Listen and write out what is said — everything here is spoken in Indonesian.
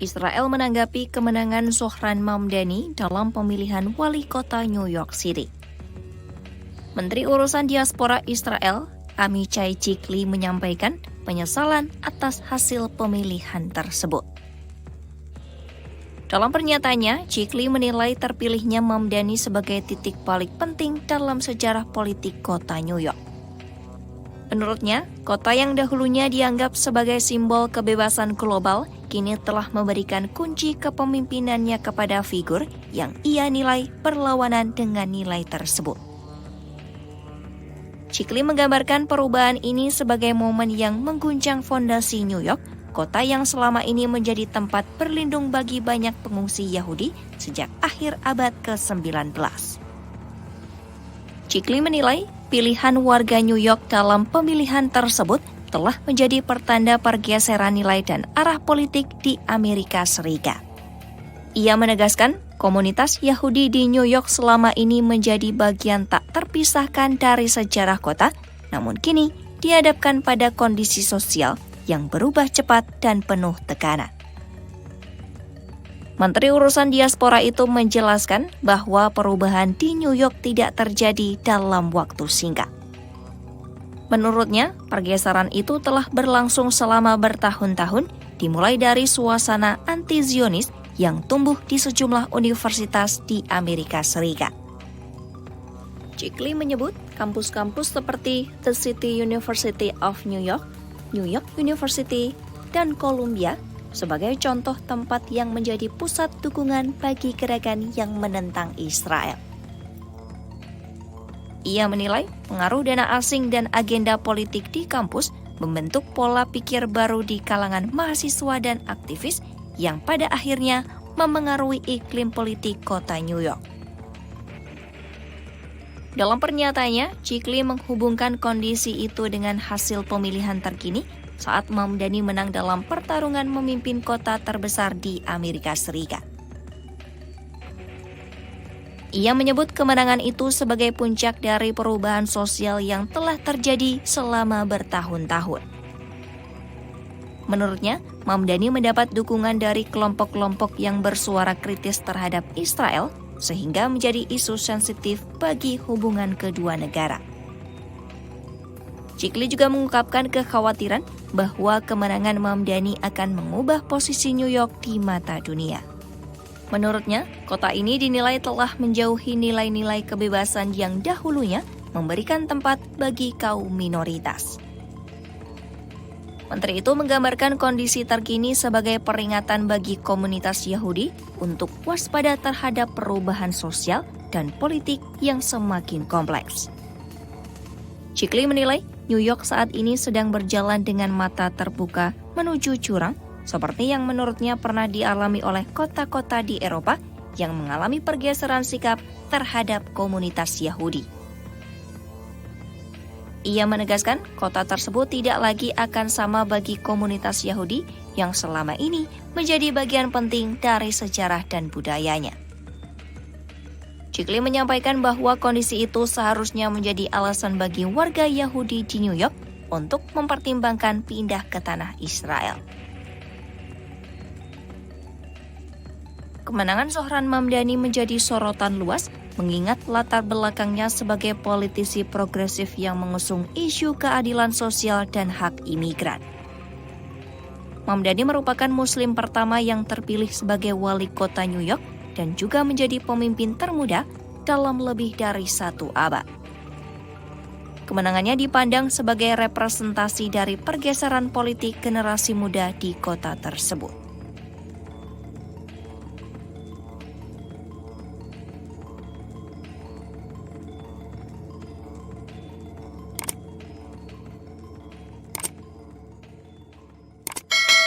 Israel menanggapi kemenangan Zohran Mamdani dalam pemilihan wali kota New York City. Menteri Urusan Diaspora Israel, Amichai Chikli menyampaikan penyesalan atas hasil pemilihan tersebut. Dalam pernyataannya, Chikli menilai terpilihnya Mamdani sebagai titik balik penting dalam sejarah politik kota New York. Menurutnya, kota yang dahulunya dianggap sebagai simbol kebebasan global, kini telah memberikan kunci kepemimpinannya kepada figur yang ia nilai berlawanan dengan nilai tersebut. Chikli menggambarkan perubahan ini sebagai momen yang mengguncang fondasi New York, kota yang selama ini menjadi tempat berlindung bagi banyak pengungsi Yahudi sejak akhir abad ke-19. Chikli menilai pilihan warga New York dalam pemilihan tersebut telah menjadi pertanda pergeseran nilai dan arah politik di Amerika Serikat. Ia menegaskan, komunitas Yahudi di New York selama ini menjadi bagian tak terpisahkan dari sejarah kota, namun kini dihadapkan pada kondisi sosial yang berubah cepat dan penuh tekanan. Menteri Urusan Diaspora itu menjelaskan bahwa perubahan di New York tidak terjadi dalam waktu singkat. Menurutnya, pergeseran itu telah berlangsung selama bertahun-tahun, dimulai dari suasana anti-Zionis yang tumbuh di sejumlah universitas di Amerika Serikat. Chikli menyebut kampus-kampus seperti The City University of New York, New York University, dan Columbia sebagai contoh tempat yang menjadi pusat dukungan bagi gerakan yang menentang Israel. Ia menilai pengaruh dana asing dan agenda politik di kampus membentuk pola pikir baru di kalangan mahasiswa dan aktivis yang pada akhirnya memengaruhi iklim politik kota New York. Dalam pernyataannya, Chikli menghubungkan kondisi itu dengan hasil pemilihan terkini saat Mamdani menang dalam pertarungan memimpin kota terbesar di Amerika Serikat. Ia menyebut kemenangan itu sebagai puncak dari perubahan sosial yang telah terjadi selama bertahun-tahun. Menurutnya, Mamdani mendapat dukungan dari kelompok-kelompok yang bersuara kritis terhadap Israel, sehingga menjadi isu sensitif bagi hubungan kedua negara. Chikli juga mengungkapkan kekhawatiran bahwa kemenangan Mamdani akan mengubah posisi New York di mata dunia. Menurutnya, kota ini dinilai telah menjauhi nilai-nilai kebebasan yang dahulunya memberikan tempat bagi kaum minoritas. Menteri itu menggambarkan kondisi terkini sebagai peringatan bagi komunitas Yahudi untuk waspada terhadap perubahan sosial dan politik yang semakin kompleks. Chikli menilai New York saat ini sedang berjalan dengan mata terbuka menuju jurang, seperti yang menurutnya pernah dialami oleh kota-kota di Eropa yang mengalami pergeseran sikap terhadap komunitas Yahudi. Ia menegaskan kota tersebut tidak lagi akan sama bagi komunitas Yahudi yang selama ini menjadi bagian penting dari sejarah dan budayanya. Chikli menyampaikan bahwa kondisi itu seharusnya menjadi alasan bagi warga Yahudi di New York untuk mempertimbangkan pindah ke tanah Israel. Kemenangan Zohran Mamdani menjadi sorotan luas, mengingat latar belakangnya sebagai politisi progresif yang mengusung isu keadilan sosial dan hak imigran. Mamdani merupakan Muslim pertama yang terpilih sebagai wali kota New York dan juga menjadi pemimpin termuda dalam lebih dari 1 abad. Kemenangannya dipandang sebagai representasi dari pergeseran politik generasi muda di kota tersebut.